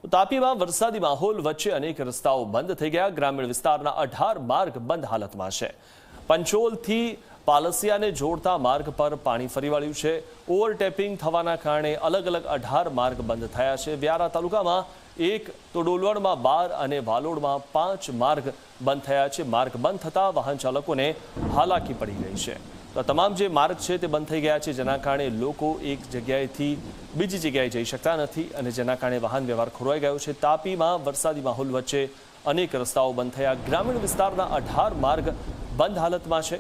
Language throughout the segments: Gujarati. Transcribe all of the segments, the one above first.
તાપીમાં વરસાદી માહોલ વચ્ચે અનેક રસ્તાઓ બંધ થઈ ગયા। ગ્રામીણ વિસ્તારના 18 માર્ગ બંધ હાલતમાં છે। પંચોલથી પાલસિયાને જોડતા માર્ગ પર પાણી ફરી વળ્યું છે। ઓવરટેપિંગ થવાના કારણે અલગ અલગ 18 માર્ગ બંધ થયા છે। વ્યારા તાલુકામાં 1 તો ડોલવણમાં 12 અને વાલોડમાં 5 માર્ગ બંધ થયા છે। માર્ગ બંધ થતા વાહન ચાલકોને હાલાકી પડી ગઈ છે। તો તમામ જે માર્ગ છે તે બંધ થઈ ગયા છે, જેના કારણે લોકો એક જગ્યાએથી બીજી જગ્યાએ જઈ શકતા નથી અને જેના કારણે વાહન વ્યવહાર ખોરવાઈ ગયો છે। તાપીમાં વરસાદી માહોલ વચ્ચે અનેક રસ્તાઓ બંધ થયા। ગ્રામીણ વિસ્તારના 18 માર્ગ બંધ હાલતમાં છે।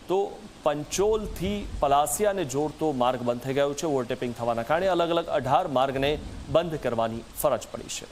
તો પંચોલથી પલાસિયાને જોડતો માર્ગ બંધ થઈ ગયો છે। ઓવરટેપિંગ થવાના કારણે અલગ અલગ 18 માર્ગને બંધ કરવાની ફરજ પડી છે।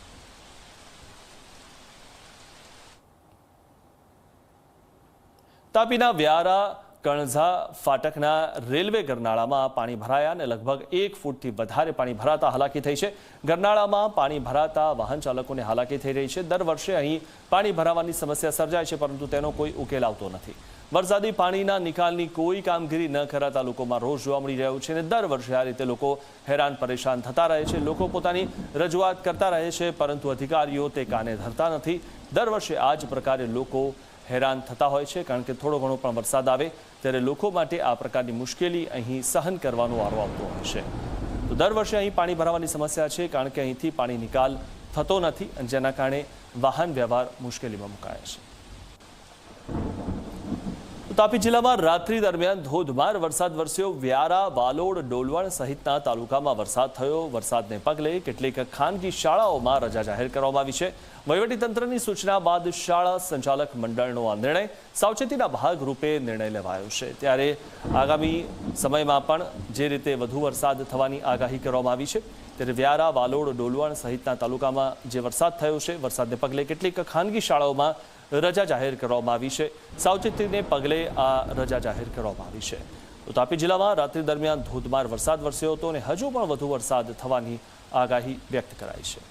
તાપીના વ્યારા કણઝા ફાટકના રેલવે ગરનાળામાં પાણી ભરાયા અને લગભગ 1 ફૂટથી વધારે પાણી ભરાતા હાલાકી થઈ છે। ગરનાળામાં પાણી ભરાતા વાહન ચાલકોને હાલાકી થઈ રહી છે। દર વર્ષે અહીં પાણી ભરાવાની સમસ્યા સર્જાય છે, પરંતુ તેનો કોઈ ઉકેલ આવતો નથી। વરસાદી પાણીના નિકાલની કોઈ કામગીરી ન કરાતા લોકોમાં રોષ જોવા મળી રહ્યો છે અને દર વર્ષે આ રીતે લોકો હેરાન પરેશાન થતા રહે છે। લોકો પોતાની રજૂઆત કરતા રહે છે, પરંતુ અધિકારીઓ તે કાને ધરતા નથી। દર વર્ષે આ જ પ્રકારે લોકો હેરાન થતા હોય છે, કારણ કે થોડો ઘણો પણ વરસાદ આવે ત્યારે લોકો માટે આ પ્રકારની મુશ્કેલી અહીં સહન કરવાનો વારો આવતો હોય છે। તો દર વર્ષે અહીં પાણી ભરાવાની સમસ્યા છે, કારણ કે અહીંથી પાણી નિકાલ થતો નથી અને જેના કારણે વાહન વ્યવહાર મુશ્કેલીમાં મુકાય છે। તાપી જિલ્લામાં રાત્રિ દરમિયાન ધોધમાર વરસાદ વરસ્યો। વ્યારા, વાલોડ, ડોલવણ સહિતના તાલુકામાં વરસાદ થયો। વરસાદને પગલે કેટલીક ખાનગી શાળાઓમાં રજા જાહેર કરવામાં આવી છે। વહીવટીતંત્રની સૂચના બાદ શાળા સંચાલક મંડળનો આ નિર્ણય સાવચેતીના ભાગરૂપે નિર્ણય લેવાયો છે। ત્યારે આગામી સમયમાં પણ જે રીતે વધુ વરસાદ થવાની આગાહી કરવામાં આવી છે, ત્યારે વ્યારા, વાલોડ, ડોલવણ સહિતના તાલુકામાં જે વરસાદ થયો છે, વરસાદને પગલે કેટલીક ખાનગી શાળાઓમાં રજા જાહેર કરવામાં આવી છે। સાવચેતીને પગલે આ રજા જાહેર કરવામાં આવી છે। તો તાપી જિલ્લામાં રાત્રિ દરમિયાન ધોધમાર વરસાદ વરસ્યો હતો અને હજુ પણ વધુ વરસાદ થવાની આગાહી વ્યક્ત કરાઈ છે।